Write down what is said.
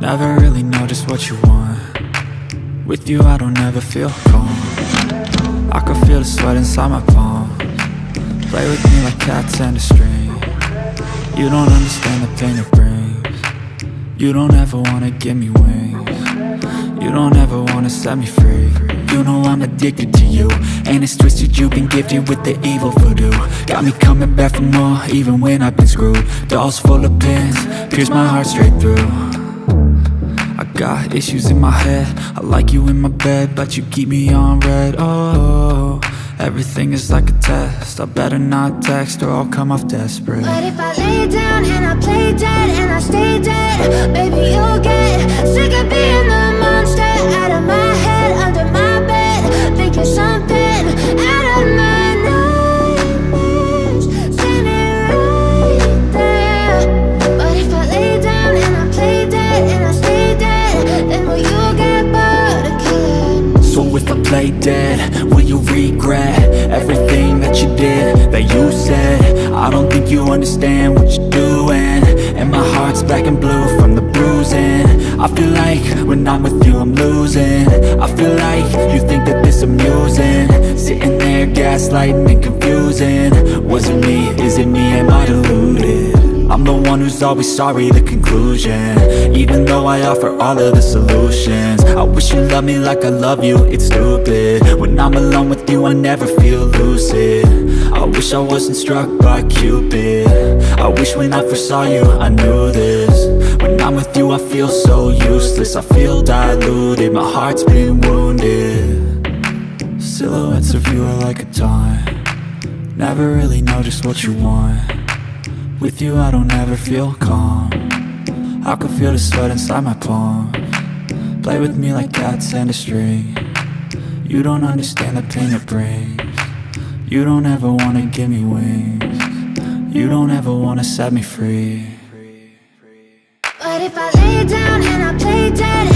Never really know just what you want. With you I don't ever feel calm. I can feel the sweat inside my palm. Play with me like cats and a string. You don't understand the pain it brings. You don't ever wanna give me wings. You don't ever wanna set me free. You know I'm addicted to you, and it's twisted, you've been gifted with the evil voodoo. Got me coming back for more, even when I've been screwed. Dolls full of pins, pierce my heart straight through. I got issues in my head, I like you in my bed, but you keep me on red. Oh, everything is like a test, I better not text or I'll come off desperate. But if I lay down and I play dead and I stay dead, baby you'll get sick of being the monster out of my head, under my bed, thinking something out of my nightmares, standing right there. But if I lay down and I play dead and I stay dead, then will you get bored of killing? So if I play dead, will you regret everything that you did, that you said? I don't think you understand what you're doing, and my heart's black and blue from the bruising. I feel like when I'm with you I'm losing. I feel like you think that this amusing, sitting there gaslighting and confusing. Was it me? Is it me? Am I deluded? I'm the one who's always sorry, the conclusion, even though I offer all of the solutions. I wish you loved me like I love you, it's stupid. When I'm alone with you I never feel lucid. I wish I wasn't struck by Cupid. I wish when I first saw you I knew this. When I'm with you I feel so useless, I feel diluted, my heart's been wounded. Silhouettes of you are like a taunt. Never really know just what you want. With you I don't ever feel calm. I can feel the sweat inside my palm. Play with me like cats and a string. You don't understand the pain it brings. You don't ever wanna give me wings. You don't ever wanna set me free. But if I lay down and I play dead